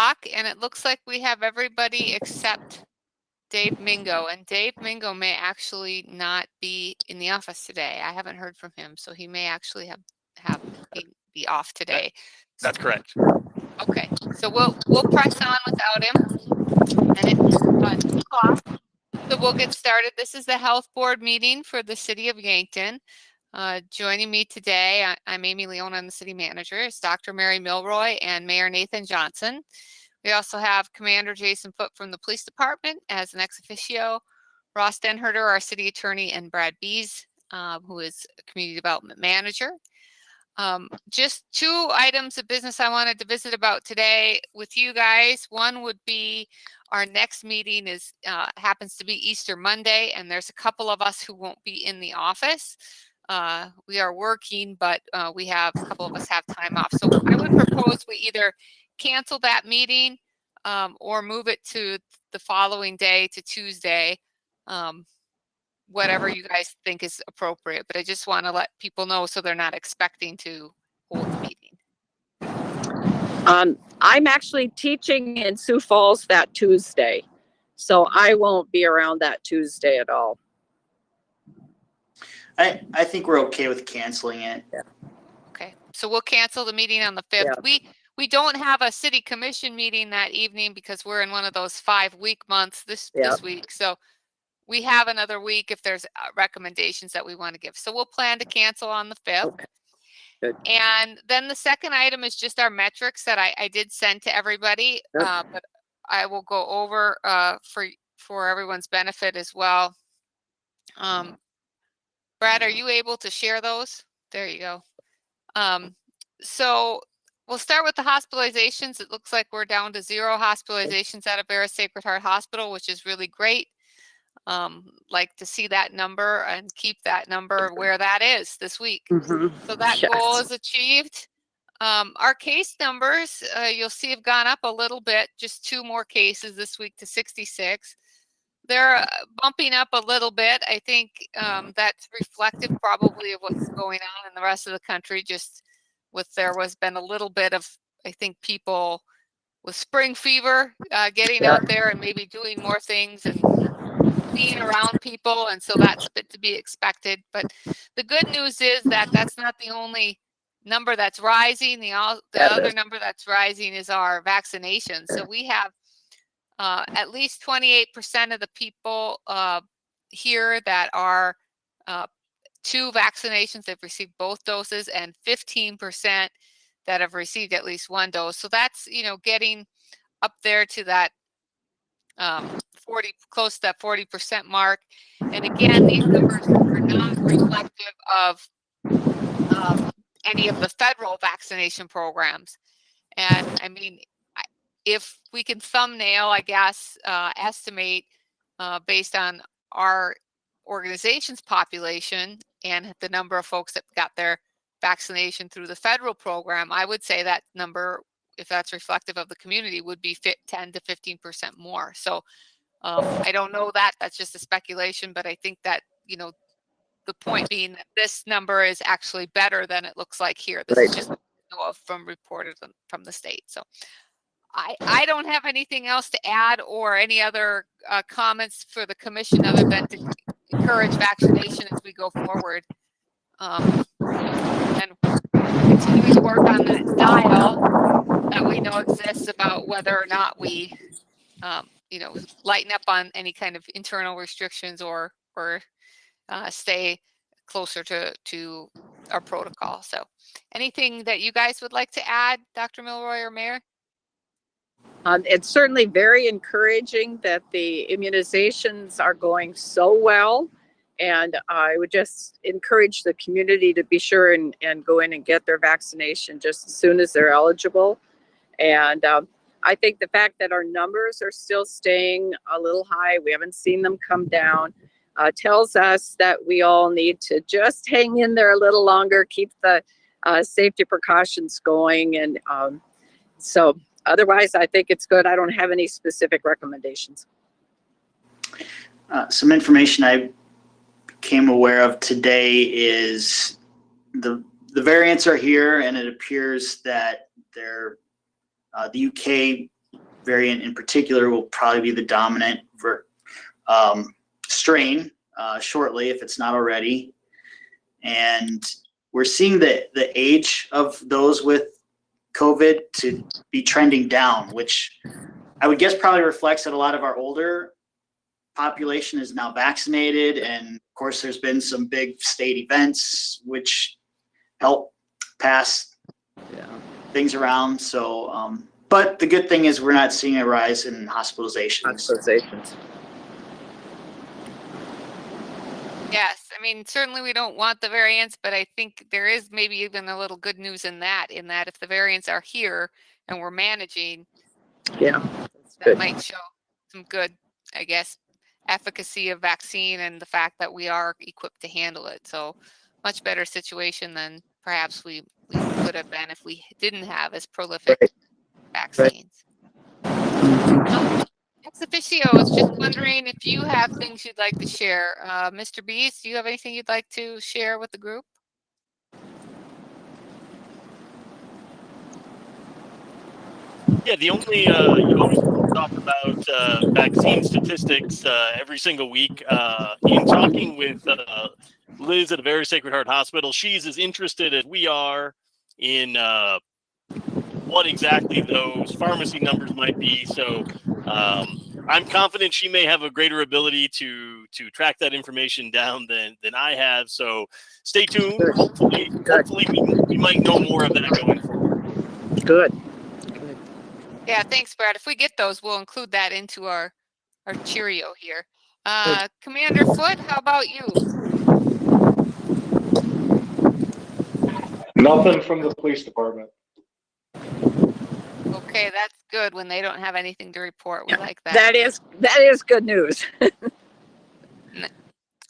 o'clock, and it looks like we have everybody except Dave Mingo, and Dave Mingo may actually not be in the office today. I haven't heard from him, so he may actually be off today. That's correct. Okay, so we'll press on without him, and it's 2 o'clock. So we'll get started. This is the health board meeting for the city of Yankton. Joining me today, I'm Amy Leone, I'm the city manager, is Dr. Mary Milroy and Mayor Nathan Johnson. We also have Commander Jason Foote from the police department as an ex officio, Ross Denherter, our city attorney, and Brad Bees, who is a community development manager. Just 2 items of business I wanted to visit about today with you guys. One would be our next meeting is happens to be Easter Monday, and there's a couple of us who won't be in the office. We are working, but a couple of us have time off. So I would propose we either cancel that meeting or move it to the following day, to Tuesday. Whatever you guys think is appropriate, but I just want to let people know so they're not expecting to hold the meeting. I'm actually teaching in Sioux Falls that Tuesday, so I won't be around that Tuesday at all. I think we're okay with canceling it. Yeah. Okay, so we'll cancel the meeting on the 5th. Yeah. We don't have a city commission meeting that evening because we're in one of those 5-week months this week. So we have another week if there's recommendations that we want to give. So we'll plan to cancel on the 5th. Okay. Good. And then the second item is just our metrics that I did send to everybody, but I will go over for everyone's benefit as well. Brad, are you able to share those? There you go. So we'll start with the hospitalizations. It looks like we're down to 0 hospitalizations out of Vera Sacred Heart Hospital, which is really great. Like to see that number and keep that number where that is this week. So that goal is achieved. Our case numbers, you'll see, have gone up a little bit, just 2 more cases this week to 66. They're bumping up a little bit. I think that's reflective probably of what's going on in the rest of the country, just with there was been a little bit of, I think, people with spring fever getting out there and maybe doing more things and being around people, and so that's a bit to be expected. But the good news is that that's not the only number that's rising. The other number that's rising is our vaccinations. So we have at least 28% of the people here that are 2 vaccinations. They've received both doses, and 15% that have received at least 1 dose. So that's, getting up there to that 40, close to that 40% mark. And again, these numbers are not reflective of any of the federal vaccination programs. And I mean, if we can thumbnail, I guess, estimate based on our organization's population and the number of folks that got their vaccination through the federal program, I would say that number, if that's reflective of the community, would be 10 to 15% more. So I don't know that, that's just a speculation, but I think that, the point being that this number is actually better than it looks like here. This is just from reported from the state. So I don't have anything else to add or any other comments for the commission other than to encourage vaccination as we go forward. And continue to work on that dial that we know exists about whether or not we, lighten up on any kind of internal restrictions or stay closer to our protocol. So anything that you guys would like to add, Dr. Milroy or Mayor? It's certainly very encouraging that the immunizations are going so well. And I would just encourage the community to be sure and go in and get their vaccination just as soon as they're eligible. And I think the fact that our numbers are still staying a little high, we haven't seen them come down, tells us that we all need to just hang in there a little longer, keep the safety precautions going. And so otherwise, I think it's good. I don't have any specific recommendations. Some information I became aware of today is the variants are here, and it appears that they're the UK variant in particular will probably be the dominant strain shortly, if it's not already. And we're seeing the age of those with COVID to be trending down, which I would guess probably reflects that a lot of our older population is now vaccinated. And of course, there's been some big state events which help pass things around. So, but the good thing is we're not seeing a rise in hospitalizations. Yes, I mean, certainly we don't want the variants, but I think there is maybe even a little good news in that if the variants are here and we're managing, that might show some good, I guess, efficacy of vaccine and the fact that we are equipped to handle it. So much better situation than perhaps we could have been if we didn't have as prolific vaccines. Ex officio is just wondering if you have things you'd like to share. Mr. Bees, do you have anything you'd like to share with the group? Yeah, the only you always talk about vaccine statistics every single week. In talking with Liz at the Very Sacred Heart Hospital, she's as interested as we are in what exactly those pharmacy numbers might be. So I'm confident she may have a greater ability to track that information down than I have. So stay tuned. Hopefully we might know more of that going forward. Good. Yeah, thanks, Brad. If we get those, we'll include that into our Cheerio here. Commander Foote, how about you? Nothing from the police department. Okay, that's good when they don't have anything to report. We like that. That is good news.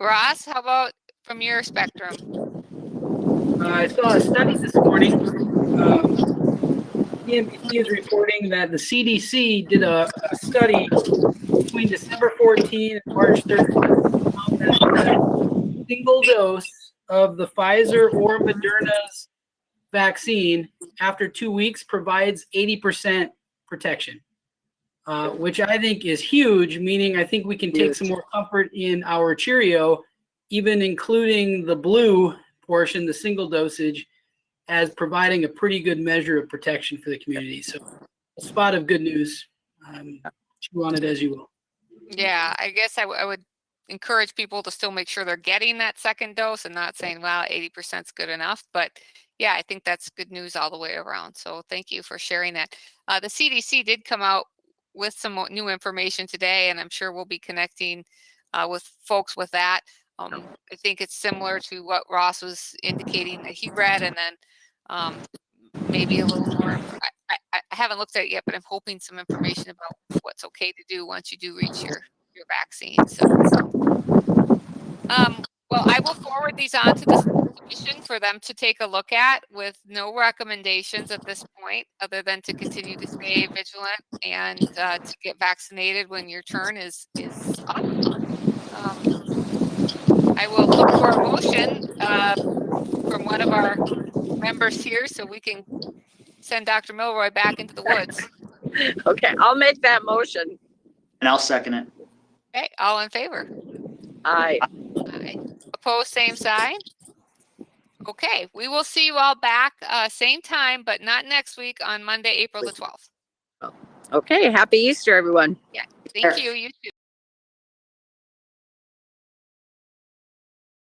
Ross, how about from your spectrum? I saw a study this morning. CNBC is reporting that the CDC did a study between December 14 and March 13. Found that a single dose of the Pfizer or Moderna's vaccine after 2 weeks provides 80% protection, which I think is huge, meaning I think we can take some more comfort in our Cheerio, even including the blue portion, the single dosage, as providing a pretty good measure of protection for the community. So a spot of good news. Chew on it as you will. Yeah, I guess I would encourage people to still make sure they're getting that second dose and not saying, well, 80% is good enough. But yeah, I think that's good news all the way around. So thank you for sharing that. The CDC did come out with some new information today, and I'm sure we'll be connecting with folks with that. I think it's similar to what Ross was indicating that he read, and then maybe a little more. I haven't looked at it yet, but I'm hoping some information about what's okay to do once you do reach your vaccine. So, well, I will forward these on to the commission for them to take a look at, with no recommendations at this point, other than to continue to stay vigilant and to get vaccinated when your turn is up. I will look for a motion from one of our members here so we can send Dr. Milroy back into the woods. Okay, I'll make that motion. And I'll second it. Okay, all in favor? Aye. Aye. Opposed, same sign. Okay, we will see you all back same time, but not next week, on Monday, April the 12th. Okay, happy Easter, everyone. Yeah, thank you. You too.